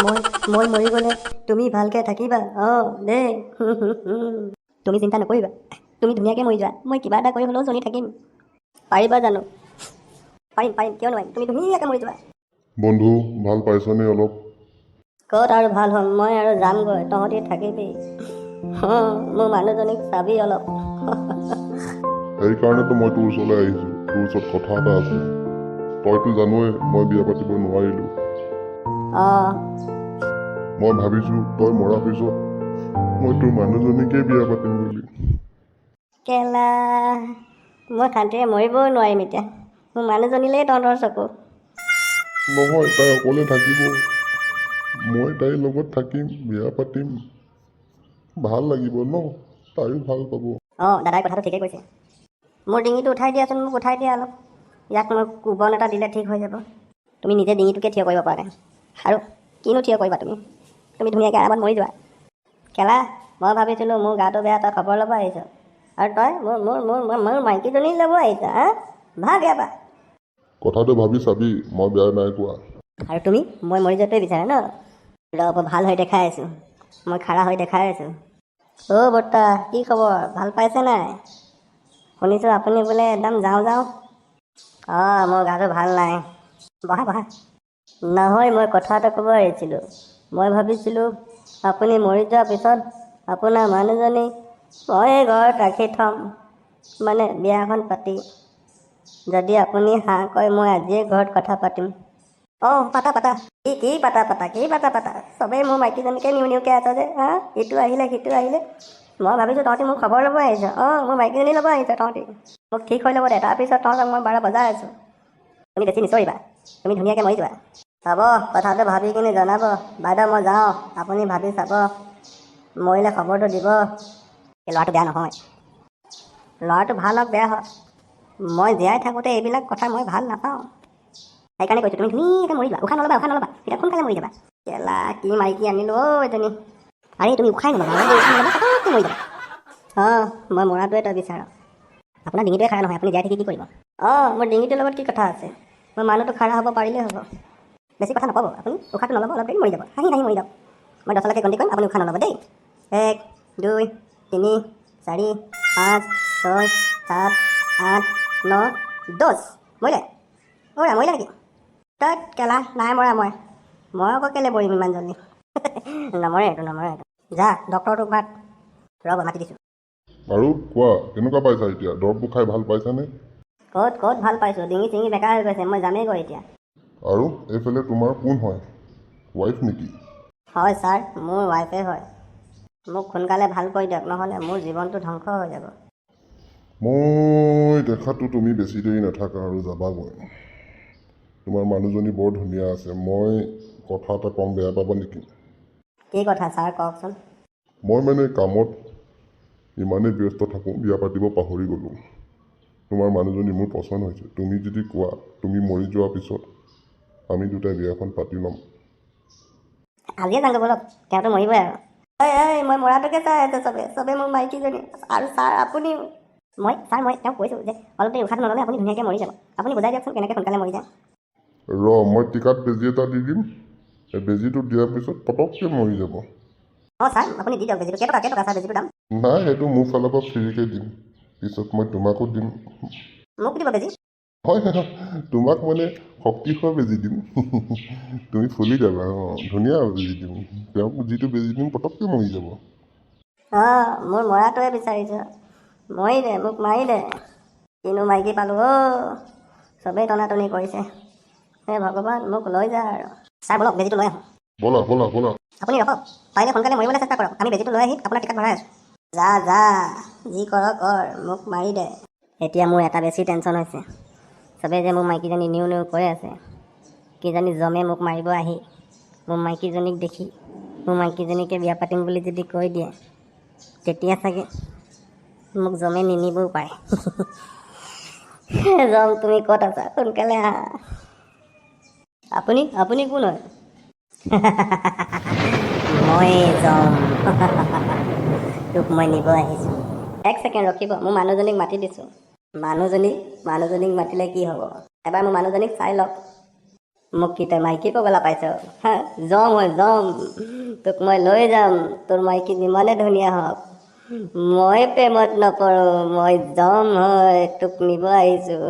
মই মই মৰি গ'লে তুমি ভালকৈ থাকিবা অঁ দেই তুমি চিন্তা নকৰিবা তুমি ধুনীয়াকৈ মৰি যোৱা মই কিবা এটা কৰি হ'লেও চলি থাকিম পাৰিবা জানো পাৰিম পাৰিম কিয় নোৱাৰিম তুমি ধুনীয়াকৈ মৰি যোৱা বন্ধু ভাল পাইছনে অলপ ক'ত আৰু ভাল হ'ম মই আৰু যামগৈ তহঁতি থাকিবি মোৰ মানুহজনীক চাবি অলপ সেইকাৰণেতো মই তোৰ ওচৰলৈ আহিছোঁ তোৰ ওচৰত কথা এটা আছে তইতো জানই মই বিয়া পাতিব নোৱাৰিলোঁ অঁ মই ভাবিছোঁ তই মৰাৰ পিছত মই তোৰ মানুহজনীকে বিয়া পাতিম বুলি কেলা মই শান্তিৰে মৰিবও নোৱাৰিম এতিয়া মোৰ মানুহজনীলেই তহঁতৰ চকু নহয় তাই অকলে থাকিব মই তাইৰ লগত থাকিম বিয়া পাতিম ভাল লাগিব ন তাইও ভাল পাব অঁ দাদাই কথাটো ঠিকে কৈছে মোৰ ডিঙিটো উঠাই দিয়াচোন মোক উঠাই দিয়া অলপ ইয়াক মই কোবন এটা দিলে ঠিক হৈ যাব তুমি নিজে ডিঙিটোকে থিয় কৰিব পৰা নাই আৰু কিনো থিয় কৰিবা তুমি তুমি ধুনীয়াকৈ আৰামত মৰি যোৱা কেলা মই ভাবিছিলোঁ মোৰ গাটো বেয়া তই খবৰ ল'ব আহিছ আৰু তই মোৰ মোৰ মোৰ মোৰ মাইকীজনী ল'ব আহিছ হা ভাগ ইয়াৰ পৰা কথাটো ভাবি চাবি মই বেয়া নাই কোৱা আৰু তুমি মই মৰি যোৱাটোৱে বিচাৰা ন ৰ'ব ভাল হৈ দেখাই আছোঁ মই খাৰা হৈ দেখাই আছোঁ অ' বৰ্তা কি খবৰ ভাল পাইছে নাই শুনিছোঁ আপুনি বোলে একদম যাওঁ যাওঁ অঁ মোৰ গাটো ভাল নাই বহা বহা নহয় মই কথা এটা ক'ব আহিছিলোঁ মই ভাবিছিলোঁ আপুনি মৰি যোৱাৰ পিছত আপোনাৰ মানুহজনী মই ঘৰত ৰাখি থ'ম মানে বিয়াখন পাতি যদি আপুনি হাঁ কয় মই আজিয়ে ঘৰত কথা পাতিম অঁ পাতা পাতা কি পাতা চবেই মোৰ মাইকীজনীকে নিউ নিউকৈ আছে যে হা ইটো আহিলে সিটো আহিলে মই ভাবিছোঁ তহঁতি মোক খবৰ ল'ব আহিছ অঁ মোৰ মাইকীজনী ল'ব আহিছ তহঁতি মোক ঠিক হৈ ল'ব দে তাৰপিছত তহঁতক মই বাৰ বজাই আছোঁ তুমি বেছি নিচৰিবা তুমি ধুনীয়াকৈ মৰি যোৱা হ'ব কথাটো ভাবি কিনি জনাব বাইদেউ মই যাওঁ আপুনি ভাবি চাব মৰিলে খবৰটো দিব এই ল'ৰাটো বেয়া নহয় ল'ৰাটো ভাল হওক বেয়া হওক মই জীয়াই থাকোঁতে এইবিলাক কথা মই ভাল নাপাওঁ সেইকাৰণে কৈছোঁ তুমি ধুনীয়াকৈ মৰি যোৱা উশাহ নল'বা তেতিয়া সোনকালে মৰি যাবা কেলা কি মাইকী আনিলোঁ অ' এজনী আৰে তুমি উশাই নল'বা পটককৈ মৰি যাবা অঁ মই মৰাটোৱে তই বিচাৰ আপোনাৰ ডিঙিটোৱে খাৰা নহয় আপুনি জীয়াই থাকি কি কৰিব অঁ মোৰ ডিঙিটোৰ লগত কি কথা আছে মই মানুহটো খাৰা হ'ব পাৰিলেই হ'ব বেছি কথা নক'ব আপুনি উশাহটো নল'ব অলপ দেৰি মৰি যাব হাঁহি হাঁহি মৰি যাওক মই 10লৈকে গন্তি কৰিম আপুনি উশাহ নল'ব দেই 1 2 3 4 5 6 7 8 9 10 মৰিলে মৰিলে নেকি তই কেলা নাই মৰা মই আকৌ কেলৈ মৰিম ইমান জল্দি নমৰে এইটো যা ডক্টৰটোক মাত ৰ'ব মাতি দিছোঁ আৰু কোৱা কেনেকুৱা পাইছা এতিয়া দৰৱবোৰ খাই ভাল পাইছানে ক'ত ভাল পাইছোঁ ডিঙি চিঙি বেকা হৈ গৈছে মই যামেই গৈ এতিয়া আৰু এইফালে তোমাৰ কোন হয় ৱাইফ নেকি হয় ছাৰ মোৰ ৱাইফে হয় মোক সোনকালে ভাল কৰি দিয়ক নহ'লে মোৰ জীৱনটো ধ্বংস হৈ যাব মই দেখাতো তুমি বেছি দেৰি নাথাকা আৰু যাবাগৈ তোমাৰ মানুহজনী বৰ ধুনীয়া আছে মই কথা এটা কম বেয়া পাবা নেকি কি কথা ছাৰ কওকচোন মই মানে কামত ইমানেই ব্যস্ত থাকোঁ বিয়া পাতিব পাহৰি গ'লোঁ তোমাৰ মানুহজনী মোৰ পচন্দ হৈছে তুমি যদি কোৱা তুমি মৰি যোৱাৰ পিছত আমি দুটাই বিয়াখন পাতি ল'ম আজিয়ে যাংগৈ বলক তেওঁতো মৰিবই আৰু মই মৰাটোকে চাই আছে চবেই মোৰ মাইকীজনী আৰু ছাৰ আপুনিও মই তেওঁক কৈছোঁ যে অলপ দেৰি উশাহটো নল'লে আপুনি ধুনীয়াকৈ মৰি যাব আপুনি বুজাই দিয়কচোন কেনেকৈ সোনকালে মৰি যায় মই টিকাত বেজী এটা দি দিম এই বেজীটো দিয়াৰ পিছত পটককৈ মৰি যাব অঁ ছাৰ আপুনি দি দিয়ক বেজীটো কেইটকা ছাৰ বেজীটোৰ দাম নাই সেইটো মোৰ ফালৰ পৰা ফ্ৰীকৈ দিম পিছত মই তোমাকো দিম মোক দিব বেজী হয় তোমাক মানে শক্তিশালী বেজী দিম তুমি ফুলি যাবা ধুনীয়া বেজী দিম তেওঁক যিটো বেজী দিম পটককৈ মৰি যাব অঁ মোৰ মৰাটোৱে বিচাৰিছোঁ মৰি দে মোক মাৰি দে কিনো মাইকী পালোঁ চবেই টনাটনি কৰিছে হে ভগৱান মোক লৈ যা আৰু ছাৰ বলক বেজীটো লৈ আহোঁ ব'লা আপুনি ৰখক পাৰিলে সোনকালে মৰিবলৈ চেষ্টা কৰক আমি বেজীটো লৈ আহি আপোনাৰ টিকাত ভৰাই আছোঁ যা যি কৰ মোক মাৰি দে এতিয়া মোৰ এটা বেছি টেনশ্যন হৈছে চবেই যে মোৰ মাইকীজনী নিউ কৈ আছে কিজানি জমে মোক মাৰিব আহি মোৰ মাইকীজনীক দেখি মোৰ মাইকীজনীকে বিয়া পাতিম বুলি যদি কৈ দিয়ে তেতিয়া চাগে মোক জমে নিনিবও পাৰে জম তুমি ক'ত আছা সোনকালে আহা আপুনি কোন হয় মই জম তোক মই নিব আহিছোঁ 1 ছেকেণ্ড ৰখিব মোৰ মানুহজনীক মাতি দিছোঁ মানুহজনীক মাতিলে কি হ'ব এবাৰ মোৰ মানুহজনীক চাই লওক মোক কি তই মাইকী ক'বলৈ পাইছ হা জম হয় জম তোক মই লৈ যাম তোৰ মাইকী যিমানে ধুনীয়া হওক মই প্ৰেমত নপৰোঁ মই জম হয় তোক নিব আহিছোঁ